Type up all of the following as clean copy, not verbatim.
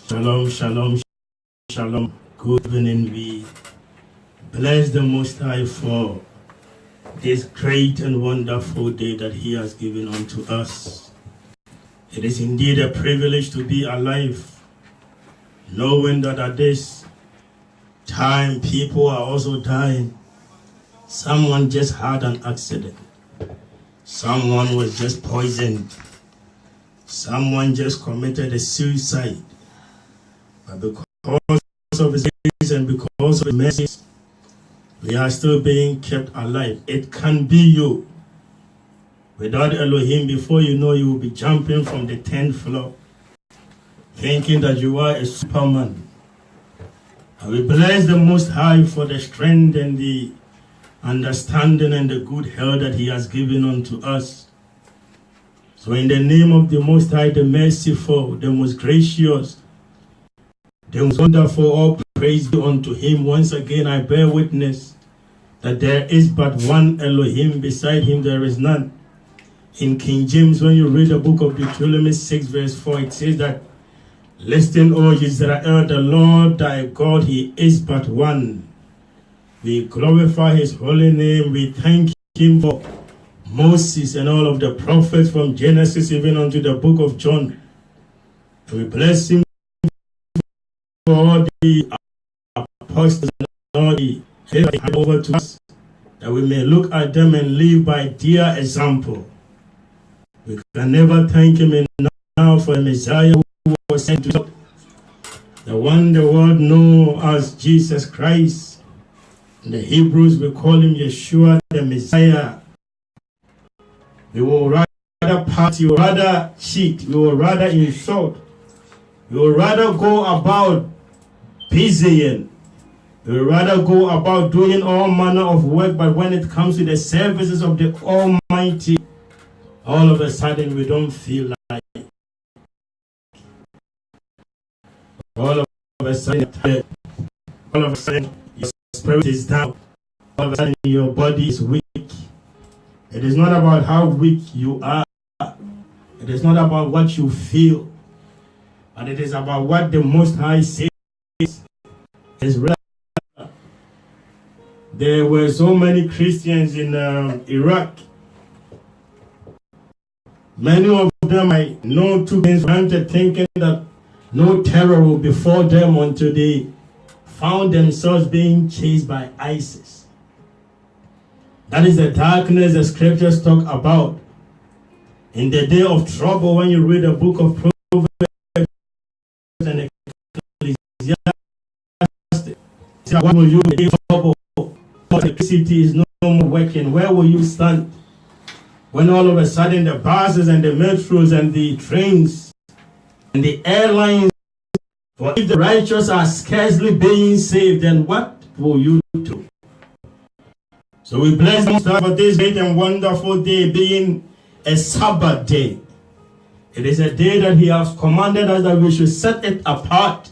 Shalom, shalom, shalom. Good evening. We bless the Most High for this great and wonderful day that He has given unto us. It is indeed a privilege to be alive, knowing that at this time people are also dying. Someone just had an accident. Someone was just poisoned. Someone just committed a suicide. But because of His grace and because of His mercy, we are still being kept alive. It can be you. Without Elohim, before you know, you will be jumping from the 10th floor, thinking that you are a Superman. And we bless the Most High for the strength and the understanding and the good health that He has given unto us. So in the name of the Most High, the merciful, the most gracious, the most wonderful, all praise be unto Him. Once again, I bear witness that there is but one Elohim, beside Him there is none. In King James, when you read the book of Deuteronomy 6 verse 4, it says that, "Listen, O Israel, the Lord thy God, He is but one." We glorify His holy name. We thank Him for Moses and all of the prophets from Genesis even unto the book of John. And we bless Him for all the apostles and all the over to us, that we may look at them and live by their example. We can never thank Him enough for the Messiah who was sent to us, the one the world knows as Jesus Christ. In the Hebrews, we call Him Yeshua, the Messiah. We will rather party, we will rather cheat, we will rather insult, we will rather go about busying, we will rather go about doing all manner of work, but when it comes to the services of the Almighty, all of a sudden we don't feel like it. All of a sudden, your spirit is down. All of a sudden your body is weak. It is not about how weak you are. It is not about what you feel. But it is about what the Most High says. There were so many Christians in Iraq. Many of them I know took things for granted, thinking that no terror will befall them until they found themselves being chased by ISIS. That is the darkness the scriptures talk about. In the day of trouble, when you read the book of Proverbs and Ecclesiastes, what will you do in trouble? Electricity is no more working. Where will you stand? When all of a sudden the buses and the metros and the trains and the airlines, for if the righteous are scarcely being saved, then what will you do? So we bless the Most High for this great and wonderful day, being a Sabbath day. It is a day that He has commanded us that we should set it apart.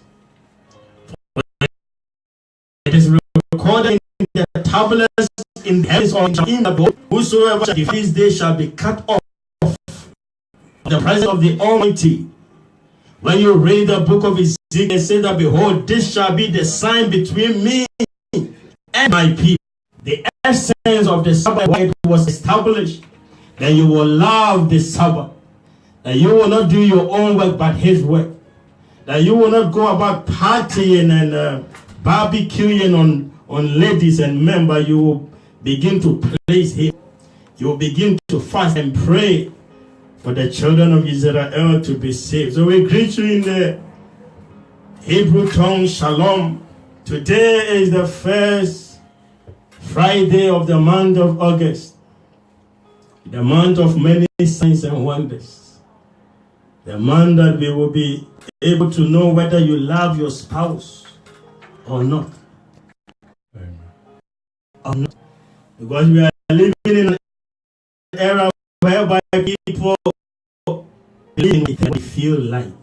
It is recorded in the tablets in the heavens or in the book, whosoever defeats this shall be cut off from the presence of the Almighty. When you read the book of Ezekiel, it says that, "Behold, this shall be the sign between me and my people." The essence of the Sabbath, why it was established, that you will love the Sabbath, that you will not do your own work but His work, that you will not go about partying and barbecuing on ladies and men, but you will begin to praise Him. You will begin to fast and pray for the children of Israel to be saved. So we greet you in the Hebrew tongue, Shalom. Today is the first Friday of the month of August, the month of many signs and wonders, the month that we will be able to know whether you love your spouse or not. Amen. Or not. Because we are living in an era whereby people believe in what they feel like.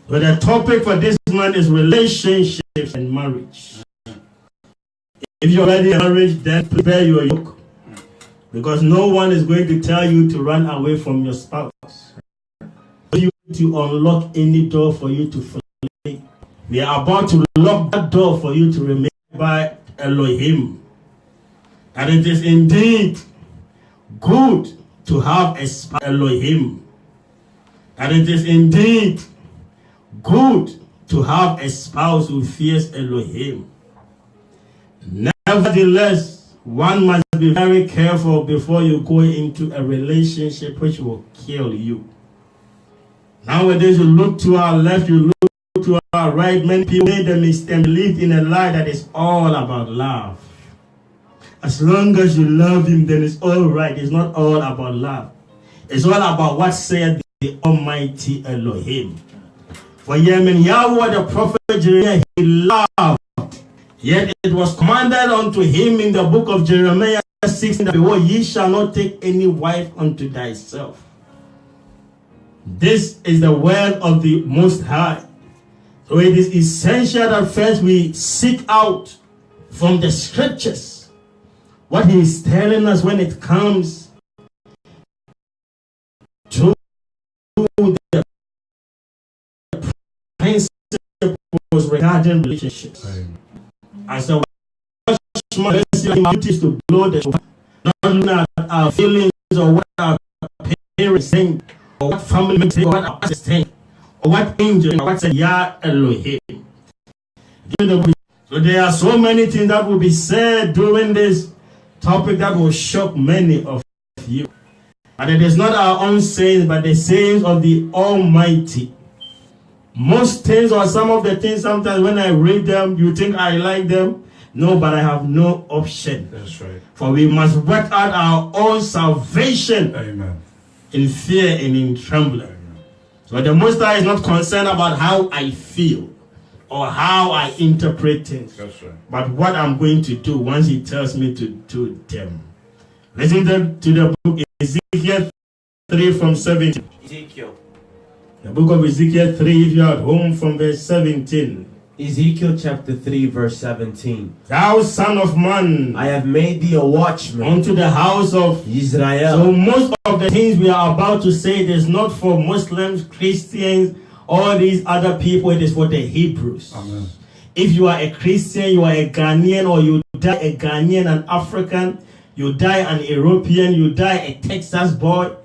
But the topic for this month is relationships and marriage. If you're already in marriage, then prepare your yoke. Because no one is going to tell you to run away from your spouse. You to unlock any door for you to We are about to lock that door for you to remember by Elohim. And it is indeed good to have a spouse, Elohim. And it is indeed good to have a spouse who fears Elohim. Nevertheless, one must be very careful before you go into a relationship which will kill you. Nowadays, you look to our left, you look to our right. Many people made the mistake and believe in a lie that is all about love. As long as you love him, then it's all right. It's not all about love. It's all about what said the Almighty Elohim. For Yemen, Yahweh the prophet Jeremiah, he loved. Yet it was commanded unto him in the book of Jeremiah 16, that behold, ye shall not take any wife unto thyself. This is the word of the Most High. So it is essential that first we seek out from the scriptures what he is telling us when it comes to the principles regarding relationships. Amen. As a watchman, duties to blow the shofar, not looking at our feelings or what our parents think, or what family members think, or what our pastors think, or what angel, or what said Yah Elohim. So there are so many things that will be said during this topic that will shock many of you. And it is not our own sayings, but the sayings of the Almighty. Most things, or some of the things, sometimes when I read them, you think I like them. No, but I have no option. That's right. For we must work out our own salvation. Amen. In fear and in trembling. Amen. So the Most High is not concerned about how I feel or how I interpret things. That's right. But what I'm going to do once he tells me to do them. Listen to the book Ezekiel 3 from 17. Ezekiel. The book of Ezekiel 3, if you are at home, from verse 17. Ezekiel chapter 3 verse 17. Thou son of man, I have made thee a watchman unto the house of Israel. So most of the things we are about to say, it is not for Muslims, Christians, all these other people. It is for the Hebrews. Amen. If you are a Christian, you are a Ghanaian, or you die a Ghanaian, an African, you die an European, you die a Texas boy,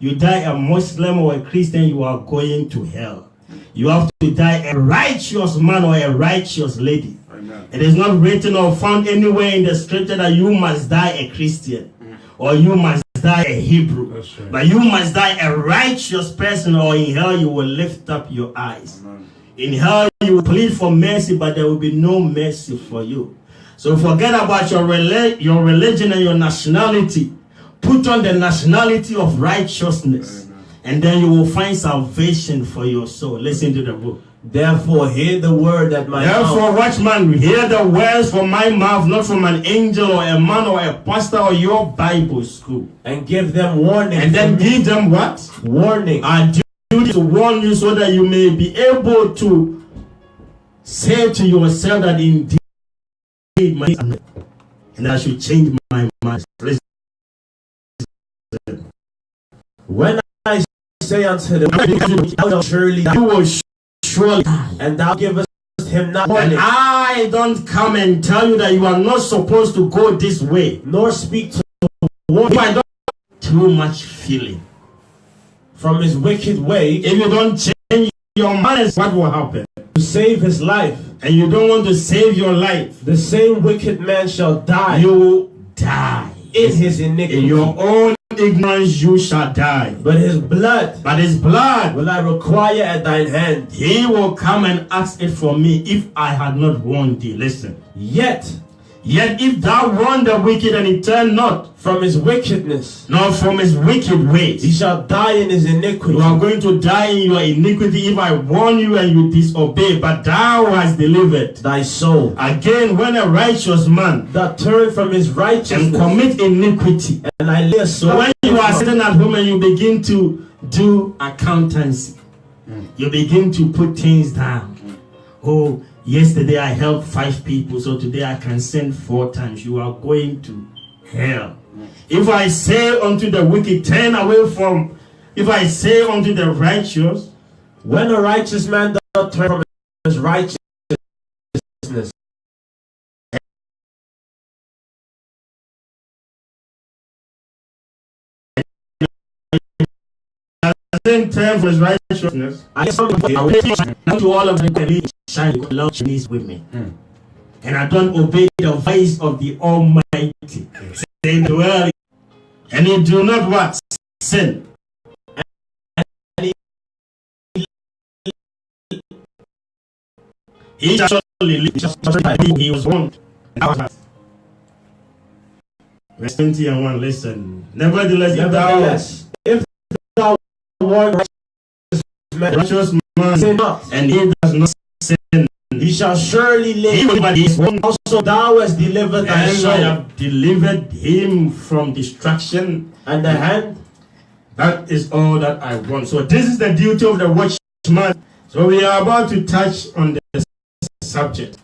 you die a Muslim or a Christian, you are going to hell. You have to die a righteous man or a righteous lady. Amen. It is not written or found anywhere in the scripture that you must die a Christian or you must die a Hebrew. That's right. But you must die a righteous person, or in hell you will lift up your eyes. Amen. In hell you will plead for mercy, but there will be no mercy for you. So forget about your religion and your nationality. Put on the nationality of righteousness. Amen. And then you will find salvation for your soul. Listen to the book. Therefore hear the word that my Therefore, mouth. watchman, hear the words from my mouth, not from an angel or a man or a pastor or your Bible school. And give them warning. And then give them what? Warning. And duty to warn you, so that you may be able to say to yourself that indeed my and I should change my mind. Listen. When I say unto them, surely You will surely die. and thou givest him not And warning, I don't come and tell you that you are not supposed to go this way. nor speak to If I don't too much feeling. from his wicked way If you don't change your mind, what will happen? to save his life, And you don't want to save your life, the same wicked man shall die you will die. in his In iniquity. your own ignorance you shall die. But his blood But his blood, will I require at thine hand. he will come and ask it from me if I had not warned thee. Listen. Yet if thou warn the wicked and he turn not, From his wickedness nor from his wicked he ways, shall die in his iniquity. you are going to die in your iniquity if I warn you and you disobey. But thou hast delivered. Thy soul Again, when a righteous man that turn from his and righteousness, commit iniquity. and I lay So when you are sitting at home and you begin to do accountancy, you begin to put things down. Oh, yesterday I helped 5 people, so today I can send 4 times. You are going to hell. If I say unto the wicked, turn away from, if I say unto the righteous, when a righteous man doth turn from his righteousness doesn't turn from his righteousness. I saw now to all of them can shine because love Chinese women. And I don't obey the voice of the Almighty. Saying the word, And he do not what? Sin. He shall surely live. He was warned. Verse 21, listen. Nevertheless, if thou art righteous man, sin not, and he does not sin, he shall surely he live. will be warned. Also thou hast delivered thy And I soul, have delivered him from destruction. and the hand. That is all that I want. So this is the duty of the watchman. So we are about to touch on the subject.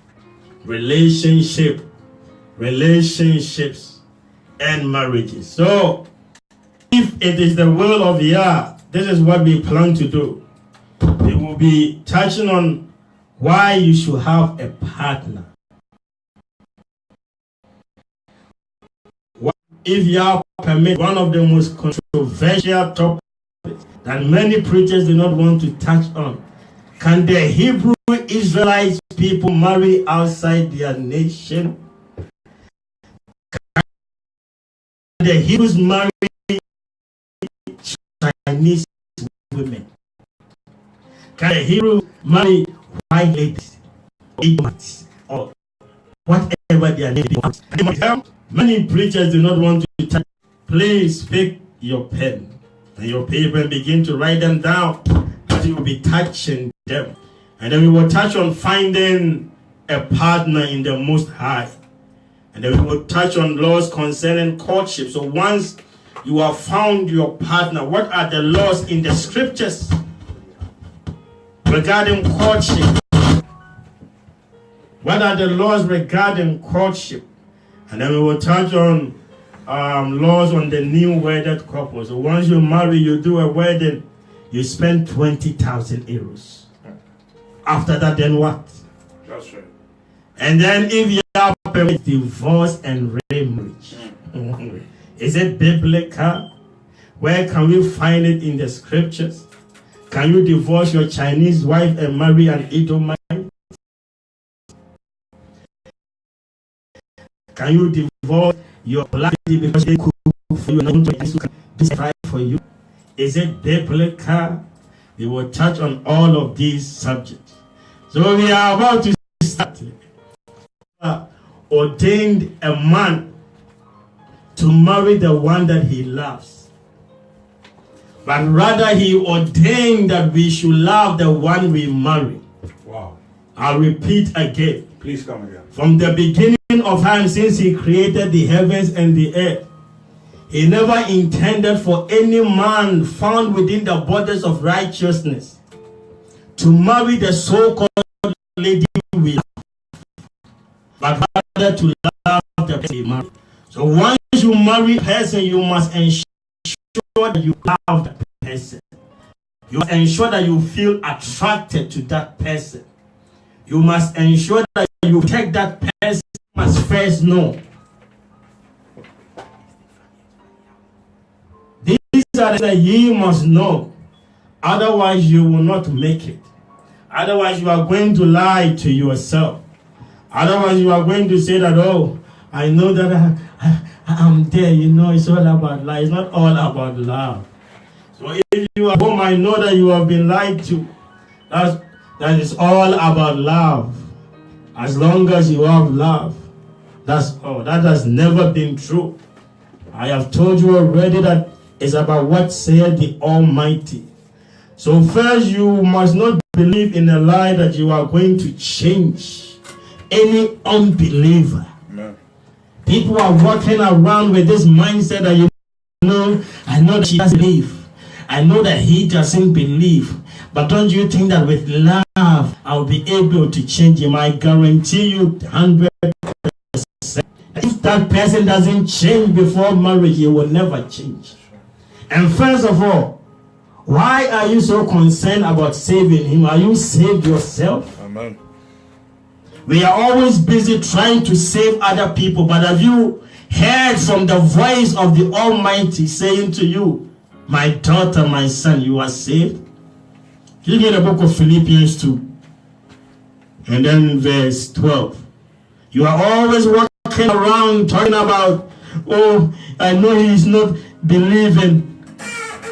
Relationships, and marriages. So if it is the will of Yah, this is what we plan to do. We will be touching on why you should have a partner. If Yah permit, one of the most controversial topics that many preachers do not want to touch on. Can the Hebrew Israelites people marry outside their nation? Can the Hebrews marry Chinese women? Can the Hebrew marry white ladies, or whatever their name is? Many preachers do not want to touch. Please pick your pen and your paper and begin to write them down, as you will be touching them. And then we will touch on finding a partner in the Most High. And then we will touch on laws concerning courtship. So once you have found your partner, what are the laws in the scriptures regarding courtship? What are the laws regarding courtship? And then we will touch on laws on the new wedded couple. So once you marry, you do a wedding, you spend 20,000 euros. After that, then what? That's right. And then if you have permit divorce and remarriage, is it biblical? Where can we find it in the scriptures? Can you divorce your Chinese wife and marry an Edomite? Can you divorce your black lady because they cook for you and not for you? Is it biblical? We will touch on all of these subjects. So we are about to start. Ordained a man to marry the one that he loves. But rather he ordained that we should love the one we marry. Wow. I'll repeat again. Please come again. From the beginning of time, since he created the heavens and the earth, he never intended for any man found within the borders of righteousness to marry the so-called lady we love, but rather to love the person you marry. So once you marry a person, you must ensure that you love that person. You must ensure that you feel attracted to that person. You must ensure that you take that person as first know. These are the things that you must know. Otherwise, you will not make it. Otherwise, you are going to lie to yourself. Otherwise, you are going to say that, oh, I know that I'm there. You know, it's all about love. It's not all about love. So if you are home, I know that you have been lied to. That is all about love. As long as you have love, that's all. That has never been true. I have told you already that it's about what said the Almighty. So first, you must not believe in a lie that you are going to change any unbeliever. Amen. People are walking around with this mindset that, you know, I know that she doesn't believe. I know that he doesn't believe. But don't you think that with love, I'll be able to change him? I guarantee you 100%. If that person doesn't change before marriage, he will never change. And first of all, why are you so concerned about saving him? Are you saved yourself? Amen. We are always busy trying to save other people, but have you heard from the voice of the Almighty saying to you, my daughter, my son, you are saved. Give me the book of Philippians 2. And then verse 12. You are always walking around talking about, oh, I know he's not believing.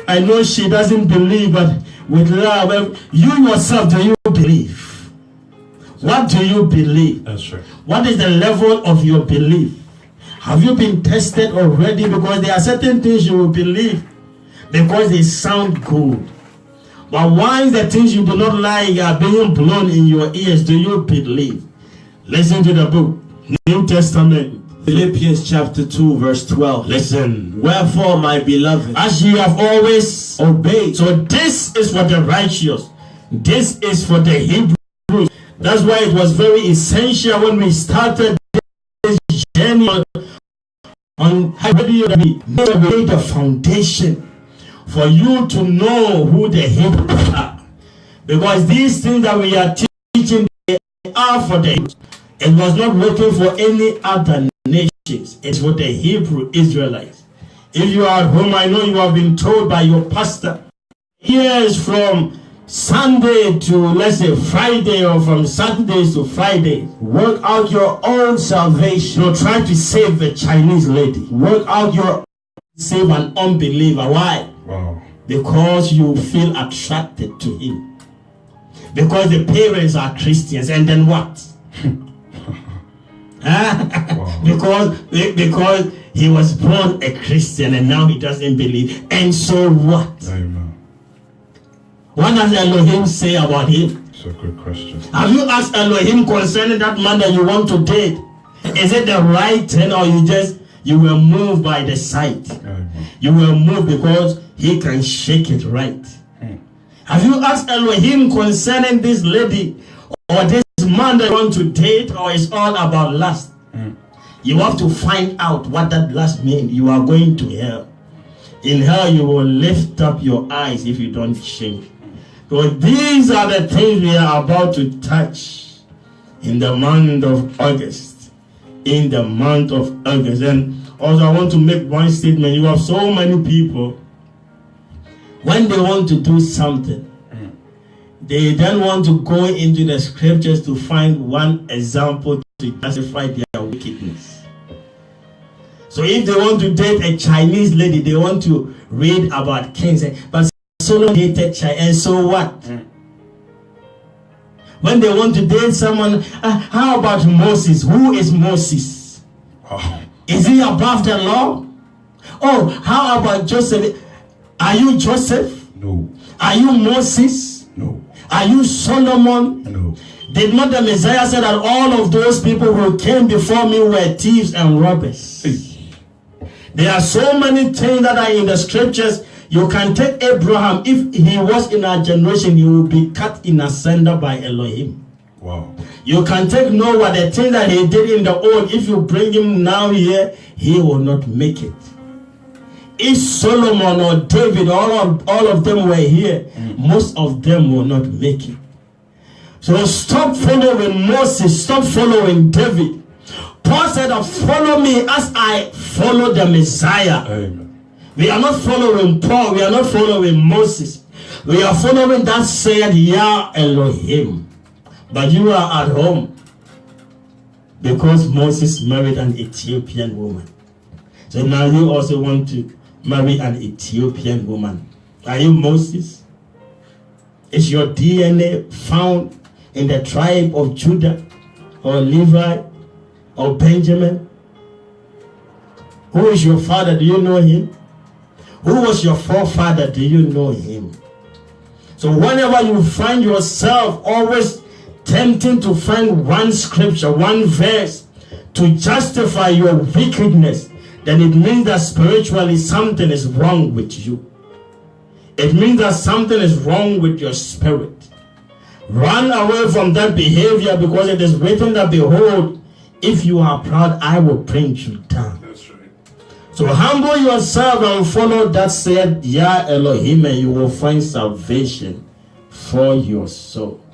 I know she doesn't believe, but with love, you yourself, do you believe? What do you believe? That's right. What is the level of your belief? Have you been tested already? Because there are certain things you will believe because they sound good. But once the things you do not like are being blown in your ears, do you believe? Listen to the book, New Testament. Philippians chapter 2 verse 12. Listen. Wherefore, my beloved, As ye have always obey. So this is for the righteous. This is for the Hebrews. That's why it was very essential when we started this journey on radio that we made the foundation for you to know who the Hebrews are. Because these things that we are teaching, they are for the Hebrews. It was not written for any other nations. It's for the Hebrew Israelites. If you are at home, I know you have been told by your pastor, years from Sunday to, let's say, Friday, or from Saturdays to Fridays, Work out your own salvation. you're trying to save a Chinese lady. Work out your Save an unbeliever. Why? Wow. Because you feel attracted to him. Because the parents are Christians. And then what? Wow. because he was born a Christian and now he doesn't believe. And so what? Amen. What does Elohim say about him? It's a good question. Have you asked Elohim concerning that man that you want to date? Is it the right thing, or you were moved by the sight? Amen. You were moved because he can shake it right. Have you asked Elohim concerning this lady or this man that you want to date, or it's all about lust? You have to find out what that lust means. You are going to hell. In hell, you will lift up your eyes if you don't change. So these are the things we are about to touch in the month of August. In the month of August. And also I want to make one statement. You have so many people, when they want to do something, they then want to go into the scriptures to find one example to justify their wickedness. So if they want to date a Chinese lady, they want to read about kings. But Solomon dated China, and so what? When they want to date someone, how about Moses? Who is Moses? Wow. Is he above the law? Oh, how about Joseph? Are you Joseph? No. Are you Moses? No. Are you Solomon? No. Did not the Messiah say that all of those people who came before me were thieves and robbers? There are so many things that are in the scriptures. You can take Abraham. If he was in our generation, he would be cut in asunder by Elohim. Wow. You can take Noah, the thing that he did in the old. If you bring him now here, he will not make it. If Solomon or David, all of them were here, most of them will not make it. So stop following Moses, stop following David. Paul said, follow me as I follow the Messiah. Amen. We are not following Paul, we are not following Moses. We are following that said Yah Elohim. But you are at home because Moses married an Ethiopian woman. So now you also want to marry an Ethiopian woman. Are you Moses? Is your DNA found in the tribe of Judah or Levi or Benjamin? Who is your father? Do you know him? Who was your forefather? Do you know him? So whenever you find yourself always tempting to find one scripture, one verse to justify your wickedness, then it means that spiritually something is wrong with you. It means that something is wrong with your spirit. Run away from that behavior, because it is written that, behold, if you are proud, I will bring you down. That's right. So humble yourself and follow that said Yah Elohim, and you will find salvation for your soul.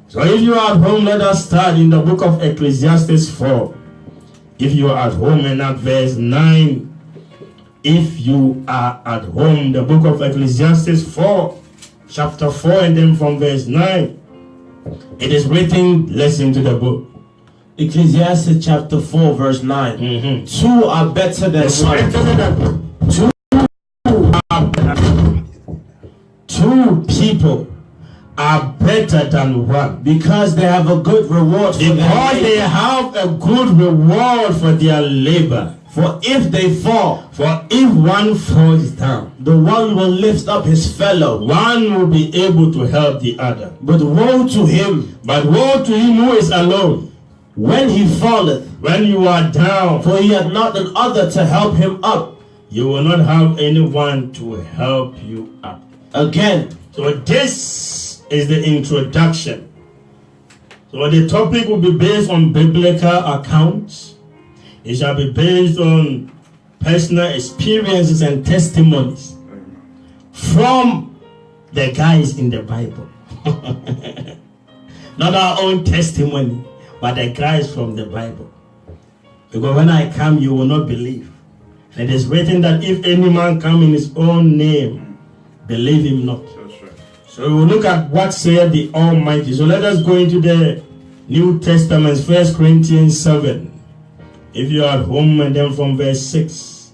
So if you are at home, let us start in the book of Ecclesiastes 4. If you are at home, and at verse 9, if you are at home. The book of Ecclesiastes 4, chapter 4, and then from verse 9. It is written, listen to the book. Ecclesiastes chapter 4 verse 9. Mhm. Two are better than one. Two people are better than one Because they have a good reward for their because they labor. have a good reward for their labor. For if they fall, For if one falls down, the one will lift up his fellow. one will be able to help the other. But woe to him But woe to him who is alone when he falleth, when you are down, for he had not an other to help him up. you will not have anyone to help you up. Again, So this is the introduction. So the topic will be based on biblical accounts. It shall be based on personal experiences and testimonies from the guys in the Bible. Not our own testimony, but the guys from the Bible. Because when I come, you will not believe. And it is written that if any man come in his own name, believe him not. That's right. So we will look at what said the Almighty. So let us go into the New Testament, 1 Corinthians 7. If you are at home, and then from verse 6.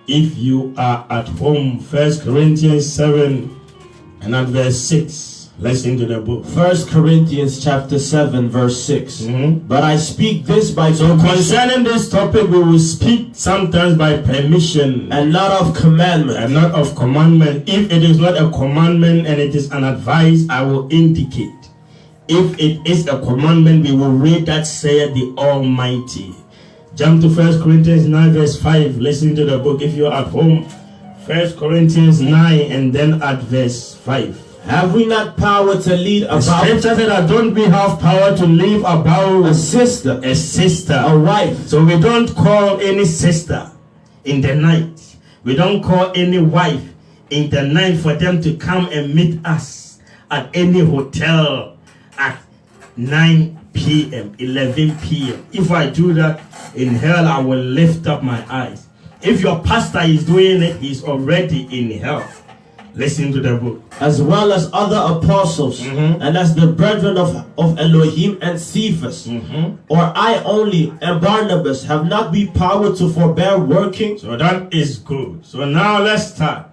If you are at home, 1 Corinthians 7 and at verse 6. Listen to the book. 1 Corinthians chapter 7 verse 6. Mhm. But I speak this by So permission concerning this topic, we will speak sometimes by permission and not of commandment. and not of commandment. If it is not a commandment and it is an advice, I will indicate. If it is a commandment, we will read that said the Almighty. Jump to 1 Corinthians 9 verse 5. Listen to the book if you are at home. 1 Corinthians 9 and then at verse 5. Have we not power to lead The about scripture said that don't we have power to live about a sister, a sister, a wife? So we don't call any sister in the night. We don't call any wife in the night for them to come and meet us at any hotel at 9 p.m., 11 p.m. If I do that in hell, I will lift up my eyes. If your pastor is doing it, he's already in hell. Listen to the book. As well as other apostles, Mhm. and as the brethren of Elohim and Cephas, or I only and Barnabas have not we power to forbear working? So that is good. So now let's start.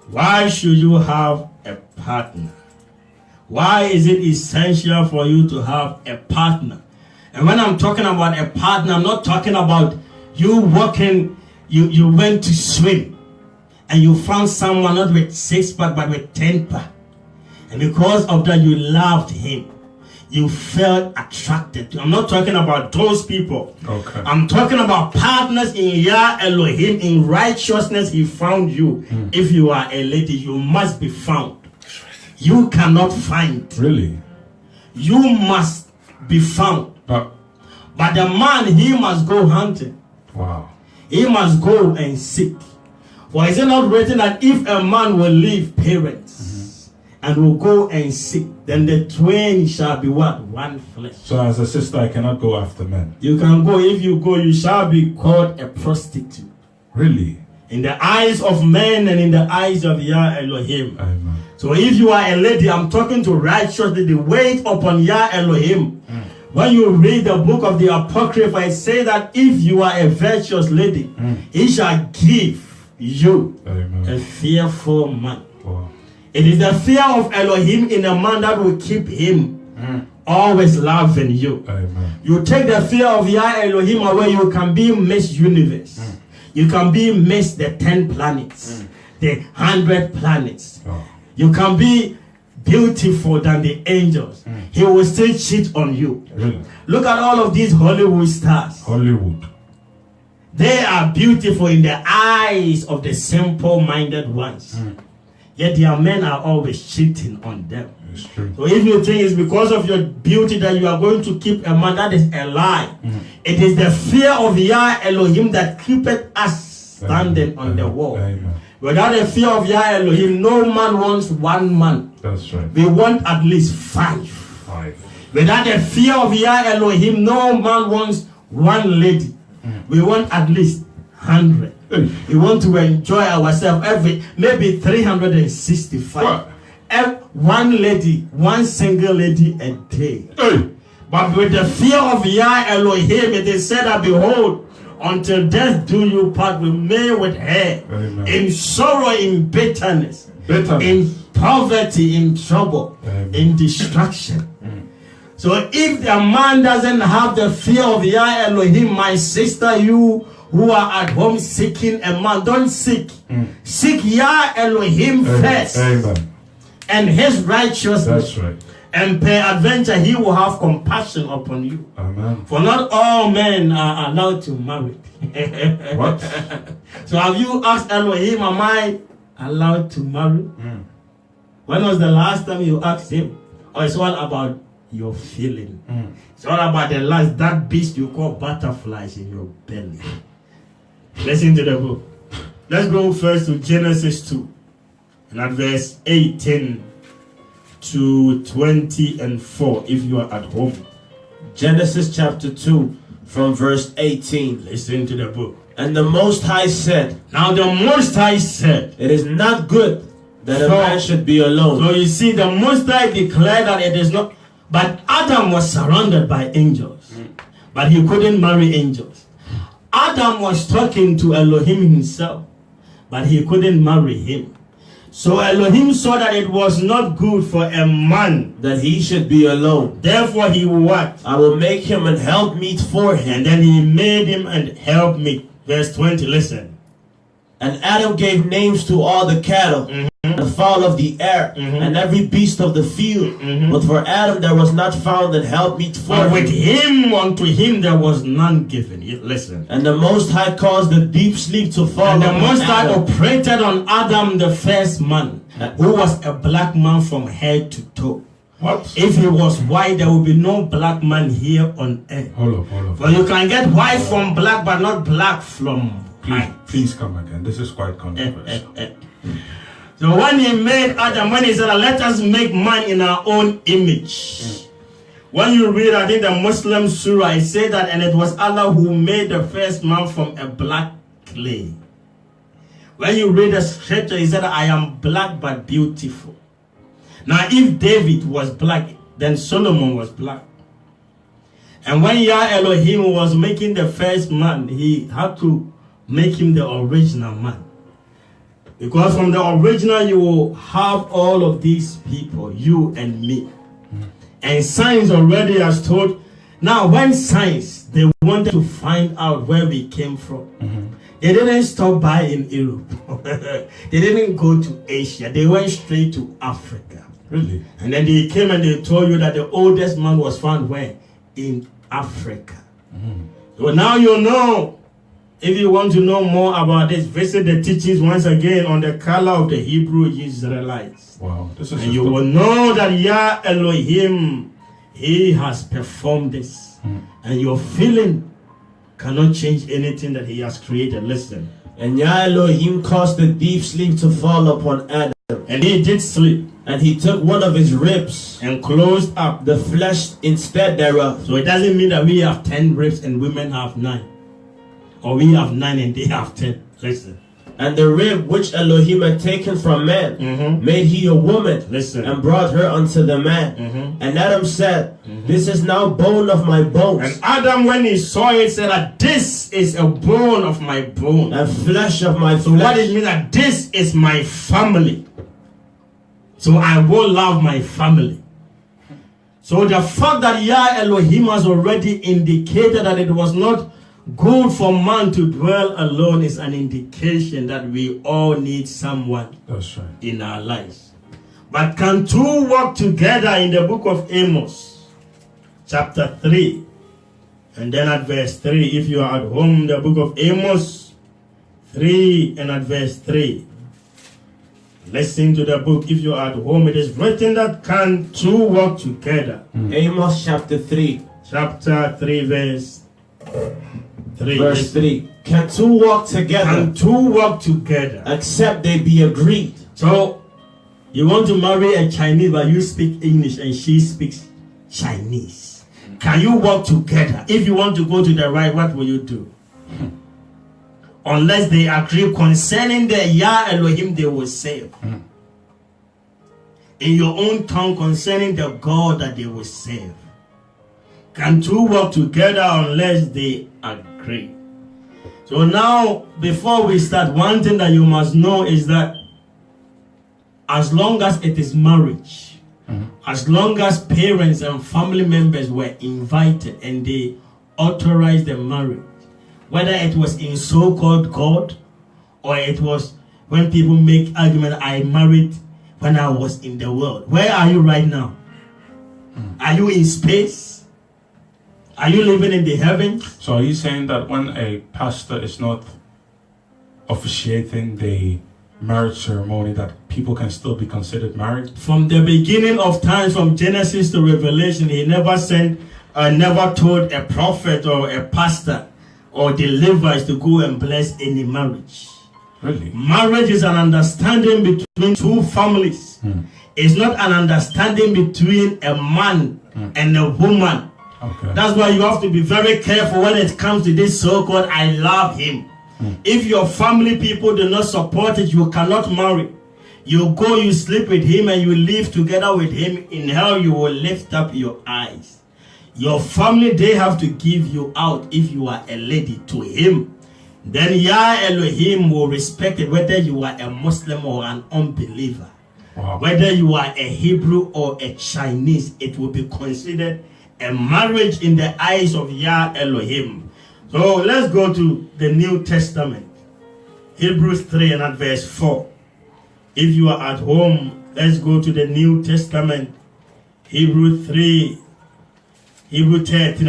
Why should you have a partner? Why is it essential for you to have a partner? And when I'm talking about a partner, I'm not talking about you walking, you went to swim and you found someone not with 6-pack but with 10-pack. And because of that, you loved him. You felt attracted to. I'm not talking about those people. Okay. I'm talking about partners in Yah Elohim. In righteousness, he found you. If you are a lady, you must be found. You cannot find. Really? You must be found. But But the man, he must go hunting. wow. He must go and seek. For is it not written that if a man will leave parents and will go and seek, then the twain shall be what? One flesh. So as a sister, I cannot go after men. You can go. If you go, you shall be called a prostitute. Really? In the eyes of men and in the eyes of Yah Elohim. Amen. So if you are a lady, I'm talking to righteously, the weight upon Yah Elohim. When you read the book of the Apocrypha, it says that if you are a virtuous lady, he shall give you Amen. a fearful man. Wow. It is the fear of Elohim in a man that will keep him always loving you. Amen. You take the fear of Yah Elohim away, you can be Miss Universe. You can be Miss the 10 planets, the 100 planets. Oh. You can be beautiful than the angels. He will still cheat on you. Really? Look at all of these Hollywood stars. Hollywood. They are beautiful in the eyes of the simple-minded ones. Yet their men are always cheating on them. It's true. So if you think it's because of your beauty that you are going to keep a man, that is a lie. It is the fear of Yah Elohim that keepeth us standing on the wall. Amen. Without the fear of Yah Elohim, no man wants one man. That's right. We want at least 5. 5. Without the fear of Yah Elohim, no man wants one lady. We want at least 100. We want to enjoy ourselves maybe 365. What? One lady, one single lady a day. But with the fear of Yah Elohim, it is said that behold, until death do you part with me with her. Amen. In sorrow, in bitterness, in poverty, in trouble, in destruction. So if the man doesn't have the fear of Yah Elohim, my sister, you who are at home seeking a man, don't seek. Seek Yah Elohim first. Amen. And his righteousness. That's right. And peradventure he will have compassion upon you. Amen. For not all men are allowed to marry. What? So have you asked Elohim, am I allowed to marry? When was the last time you asked him? Or it's all about your feeling. It's all about the last, that beast you call butterflies in your belly. Listen to the book. Let's go first to Genesis 2. And at verse 18 to 24, if you are at home. Genesis chapter 2 from verse 18. Listen to the book. And the Most High said, Now the Most High said, it is not good that a man should be alone. So you see, the Most High declared that it is not. But Adam was surrounded by angels. But he couldn't marry angels. Adam was talking to Elohim himself. But he couldn't marry him. So Elohim saw that it was not good for a man that he should be alone. Therefore he what? I will make him an helpmeet for him. And then he made him an helpmeet. Verse 20, listen. And Adam gave names to all the cattle, the fowl of the air, and every beast of the field. But for Adam there was not found an helpmeet for him. With him, unto him there was none given. Listen. And the Most High caused the deep sleep to fall and the upon Most High Adam. operated on Adam, the first man, who was a black man from head to toe. What? If he was white, there will be no black man here on earth. Hold up. But you can get white from black, but not black from white. Please come again. This is quite controversial. So when he made Adam, when he said, let us make man in our own image. When you read, I think the Muslim surah, it said that, and it was Allah who made the first man from a black clay. When you read the scripture, he said, I am black but beautiful. Now, if David was black, then Solomon was black. And when Yah Elohim was making the first man, he had to make him the original man. Because from the original, you will have all of these people, you and me. And science already has told. Now, when science, they wanted to find out where we came from, they didn't stop by in Europe. They didn't go to Asia. They went straight to Africa. Really? And then they came and they told you that the oldest man was found where? In Africa. So now you know. If you want to know more about this, visit the teachings once again on the color of the Hebrew Israelites. Wow. This is And you will know that Yah Elohim, he has performed this. And your feeling cannot change anything that he has created. Listen. And Yah Elohim caused the deep sleep to fall upon Adam. And he did sleep. And he took one of his ribs and closed up the flesh instead thereof. So it doesn't mean that we have 10 ribs and women have 9. Or we have 9 and they have 10. Listen. And the rib which Elohim had taken from man, made he a woman, and brought her unto the man. And Adam said, this is now bone of my bones. And Adam, when he saw it, said that this is a bone of my bone. And flesh of my flesh. So what it means that this is my family. So I will love my family. So the fact that Yah Elohim has already indicated that it was not good for man to dwell alone is an indication that we all need someone. That's right. In our lives. But can two walk together in the book of Amos, chapter 3, and then at verse 3, if you are at home, the book of Amos 3 and at verse 3. Listen to the book. If you are at home, it is written that can two walk together. Amos chapter 3. Chapter 3 verse 3. Verse 3. Can two walk together? Can two walk together? Except they be agreed. So, you want to marry a Chinese but you speak English and she speaks Chinese. Can you walk together? If you want to go to the right, what will you do? unless they agree concerning the Yah Elohim they will serve. In your own tongue concerning the God that they will serve. Can two work together unless they agree? So now, before we start, one thing that you must know is that as long as it is marriage, as long as parents and family members were invited and they authorized the marriage, whether it was in so-called God or it was when people make argument, I married when I was in the world. Where are you right now? Are you in space? Are you living in the heavens? So are you saying that when a pastor is not officiating the marriage ceremony, that people can still be considered married? From the beginning of time, from Genesis to Revelation, he never never told a prophet or a pastor or the Levites to go and bless any marriage. Really? Marriage is an understanding between two families. It's not an understanding between a man and a woman. Okay. That's why you have to be very careful when it comes to this so-called I love him. If your family people do not support it, you cannot marry. You go, you sleep with him, and you live together with him. In hell, you will lift up your eyes. Your family, they have to give you out if you are a lady to him. Then Yah Elohim will respect it, whether you are a Muslim or an unbeliever. Wow. Whether you are a Hebrew or a Chinese, it will be considered a marriage in the eyes of Yah Elohim. So let's go to the New Testament. Hebrews 3 and at verse 4. If you are at home, let's go to the New Testament. Hebrews 13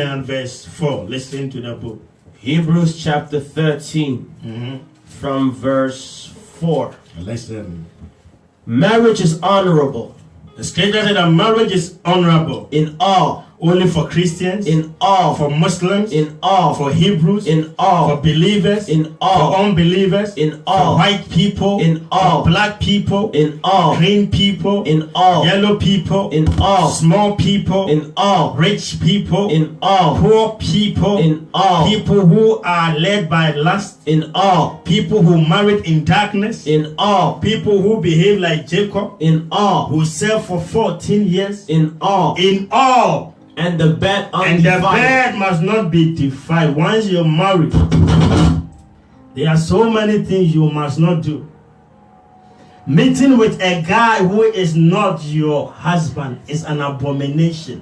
and verse 4. Listen to the book. Hebrews chapter 13 from verse 4. Listen. Marriage is honorable. The scripture said that marriage is honorable. In all. Only for Christians, in all, for Muslims, in all, for Hebrews, in all, for believers, in all, for unbelievers, in all, for white people, in all, for black people, in all, green people, in all, yellow people, in all, small people, in all, rich people, in all, poor people, in all, people who are led by lust, in all, people who married in darkness, in all, people who behave like Jacob, in all, who served for 14 years, in all, in all. And the bed undefiled. And the bed must not be defiled. Once you're married, there are so many things you must not do. Meeting with a guy who is not your husband is an abomination.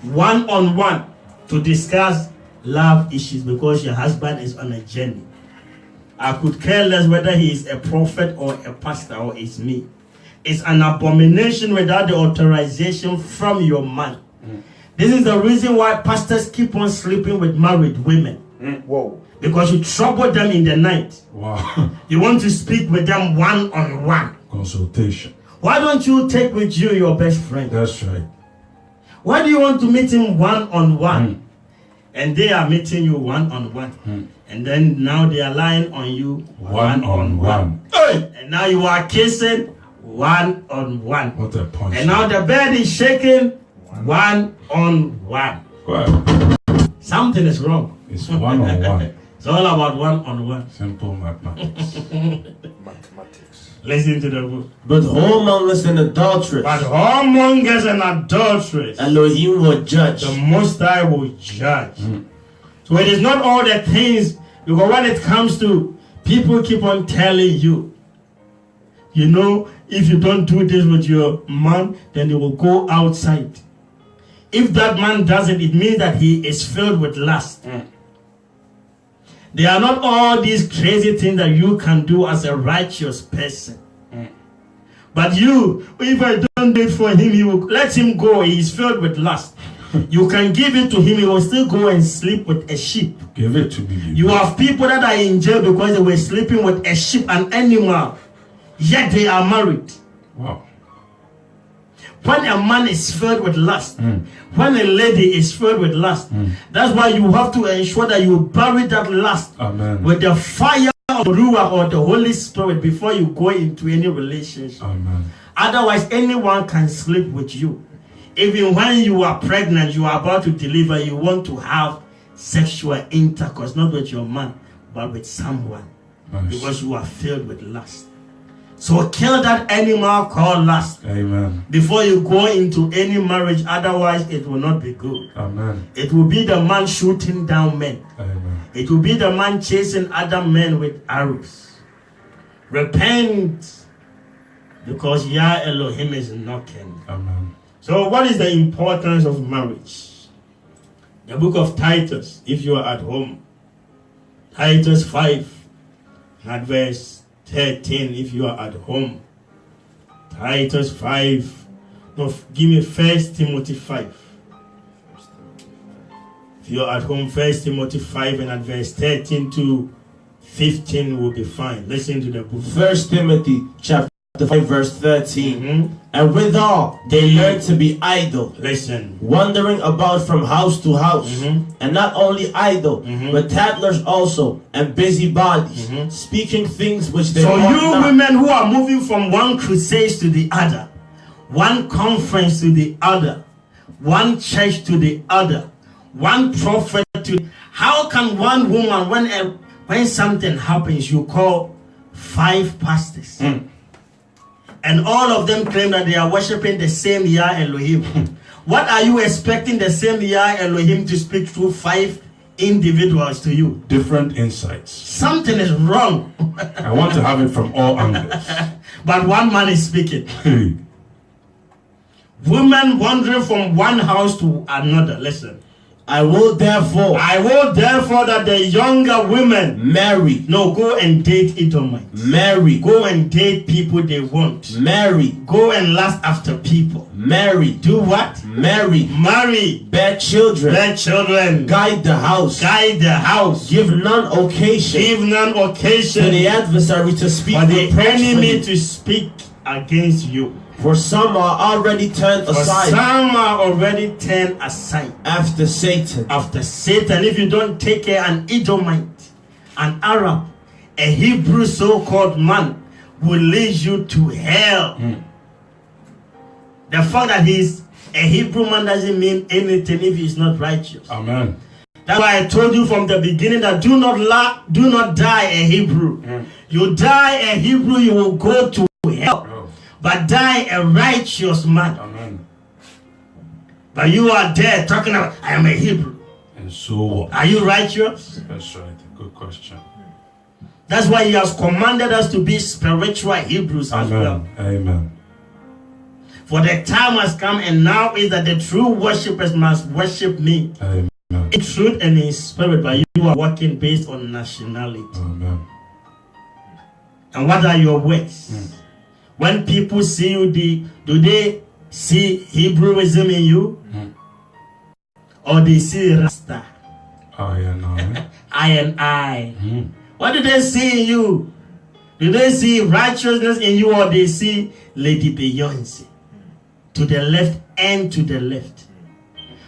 One-on-one to discuss love issues because your husband is on a journey. I could care less whether he is a prophet or a pastor or it's me. It's an abomination without the authorization from your man. This is the reason why pastors keep on sleeping with married women. Whoa. Because you trouble them in the night. Wow. You want to speak with them one-on-one. Consultation. Why don't you take with you your best friend? That's right. Why do you want to meet him one-on-one? And they are meeting you one-on-one. And then now they are lying on you One-on-one. Hey! And now you are kissing one-on-one. What a punch. And now the bed is shaking one-on-one. Wow. Something is wrong. It's one-on-one. It's all about one-on-one. Simple mathematics. Mathematics. Listen to the book. But whoremongers and adulterers, But whoremongers and adulterers, Elohim will judge. the Most High will judge. So it is not all the things, because when it comes to, people keep on telling you, you know, if you don't do this with your man, then they will go outside. If that man does it, it means that he is filled with lust. They are not all these crazy things that you can do as a righteous person. But you, if I don't do it for him, he will let him go. He is filled with lust. You can give it to him, he will still go and sleep with a sheep. Give it to me. You have people that are in jail because they were sleeping with a sheep, an animal, yet they are married. Wow. When a man is filled with lust, when a lady is filled with lust, that's why you have to ensure that you bury that lust with the fire of the Ruach or the Holy Spirit before you go into any relationship. Amen. Otherwise, anyone can sleep with you. Even when you are pregnant, you are about to deliver, you want to have sexual intercourse, not with your man, but with someone. Nice. Because you are filled with lust. So kill that animal called lust. Amen. Before you go into any marriage, otherwise it will not be good. Amen. It will be the man shooting down men. Amen. It will be the man chasing other men with arrows. Repent, because Yah Elohim is knocking. Amen. So what is the importance of marriage? The book of Titus, if you are at home. Titus 5, at verse 13, if you are at home. Titus 5, no, give me 1 Timothy 5. If you are at home, 1 Timothy 5 and at verse 13 to 15 will be fine. Listen to the book. 1 Timothy chapter 5 verse 13. And withal they learn to be idle, Listen. wandering about from house to house, and not only idle, but tattlers also, and busybodies, speaking things which they So ought you not. women who are moving from one crusade to the other, one conference to the other, one church to the other, one prophet to, how can one woman, when something happens, you call 5 pastors? And all of them claim that they are worshiping the same Yah Elohim. What are you expecting the same Yah Elohim to speak through 5 individuals to you? Different insights. Something is wrong. I want to have it from all angles. But one man is speaking. Hey. Women wandering from one house to another. Listen. I will therefore that the younger women marry, go and date Edomites. marry, Go and date people they want. marry, Go and lust after people. marry, Do what? marry, Marry. bear children, Their children. guide the house, Guide the house. give none occasion Give none to occasion the adversary to speak for the enemy reproachfully. to speak against you. For some are already turned For aside some are already turned aside after Satan. after Satan. If you don't take care, an Edomite, an Arab, a Hebrew so-called man will lead you to hell. The fact that he's a Hebrew man doesn't mean anything if he's not righteous. Amen. That's why I told you from the beginning that do not die a Hebrew. You die a Hebrew, you will go to hell. But die a righteous man. Amen. But you are there talking about, I am a Hebrew. And so what? Are you righteous? That's right. Good question. That's why he has commanded us to be spiritual Hebrews as well. Amen. For the time has come, and now is that the true worshippers must worship me Amen. in truth and in spirit. But you are working based on nationality. Amen. And what are your works? When people see you, do they see Hebrewism in you? Or they see Rasta? I and I. I and I. What do they see in you? Do they see righteousness in you, or they see Lady Beyonce? To the left and to the left.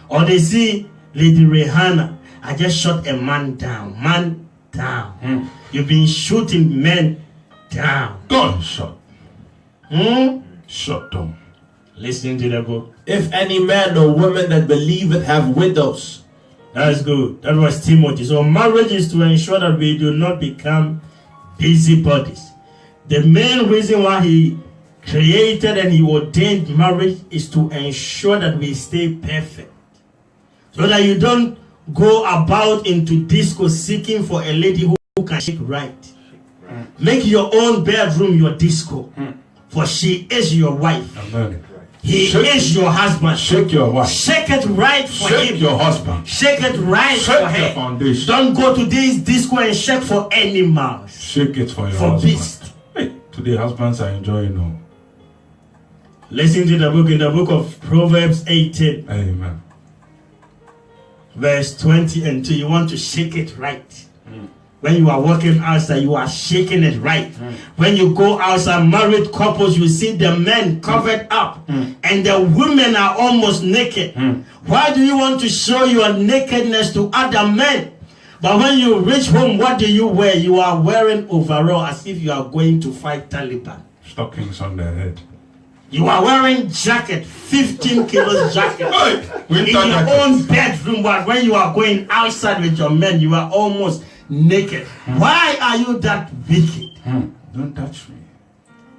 Or they see Lady Rihanna. I just shot a man down. Man down. You've been shooting men down. Gunshot. Shut down. Listen to the book. If any man or woman that believeth have widows. That's good. That was Timothy. So marriage is to ensure that we do not become busybodies. The main reason why he created and he ordained marriage is to ensure that we stay perfect. So that you don't go about into disco seeking for a lady who can shake right. Make your own bedroom your disco. For she is your wife. Amen. He is your husband. Shake your wife. Shake it right for Shake him. your husband. Shake it right Shake for your her. foundation. Don't go to this disco and shake for animals. Shake it for your For husband. beast. Hey, today husbands are enjoying all. Listen to the book in the book of Proverbs 18, Amen. verse 20 and 2. You want to shake it right. When you are walking outside, you are shaking it right. When you go outside, married couples, you see the men covered up and the women are almost naked. Why do you want to show your nakedness to other men? But when you reach home, what do you wear? You are wearing overall as if you are going to fight Taliban. Stockings on their head. You are wearing jacket, 15 kilos jacket. Hey, In your own bedroom, but when you are going outside with your men, you are almost naked. Why are you that wicked? Don't touch me.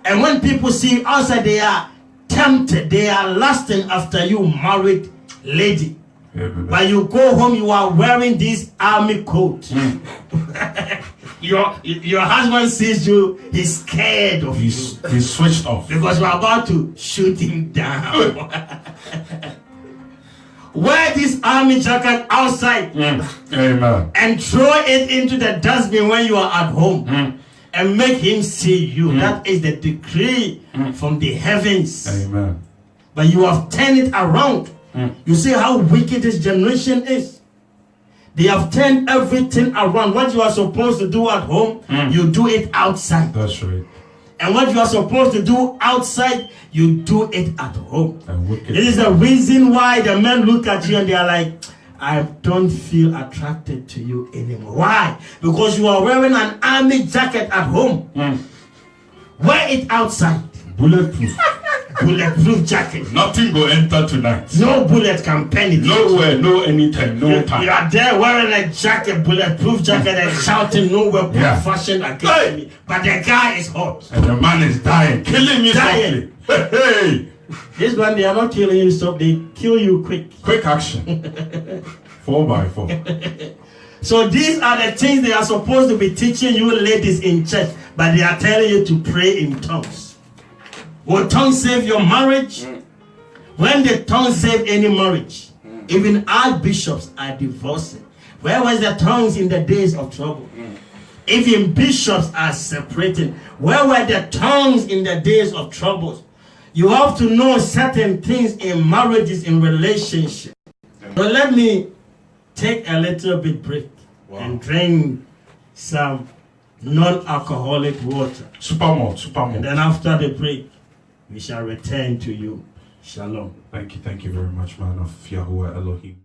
And when people see you outside, they are tempted, they are lusting after you, married lady. Yeah, baby. But you go home, you are wearing this army coat. Your husband sees you, he's scared of you. He's switched off. Because we're about to shoot him down. Wear this army jacket outside. Amen. And throw it into the dustbin when you are at home. And make him see you. That is the decree from the heavens. Amen. But you have turned it around. You see how wicked this generation is. They have turned everything around. What you are supposed to do at home, you do it outside. That's right. And what you are supposed to do outside, you do it at home. Wicked. This is the reason why the men look at you and they are like, I don't feel attracted to you anymore. Why? Because you are wearing an army jacket at home. Wear it outside. Bulletproof. Bulletproof jacket. Nothing will enter tonight. No bullet can penetrate. Nowhere, no anytime, no time. You are there wearing a jacket, bulletproof jacket, and shouting no weapon fashioned against me. But the guy is hot. And the man is dying, killing me softly. Hey! This one, they are not killing you softly, they kill you quick. Quick action. 4x4. So these are the things they are supposed to be teaching you ladies in church, but they are telling you to pray in tongues. Will tongues save your marriage? When the tongues save any marriage, even archbishops are divorcing. Where was the tongues in the days of trouble? Even bishops are separating. Where were the tongues in the days of troubles? You have to know certain things in marriages, in relationships. But let me take a little bit break and drink some non-alcoholic water. Supermalt. And then after the break, we shall return to you. Shalom. Thank you very much, man of YHWH Elohim.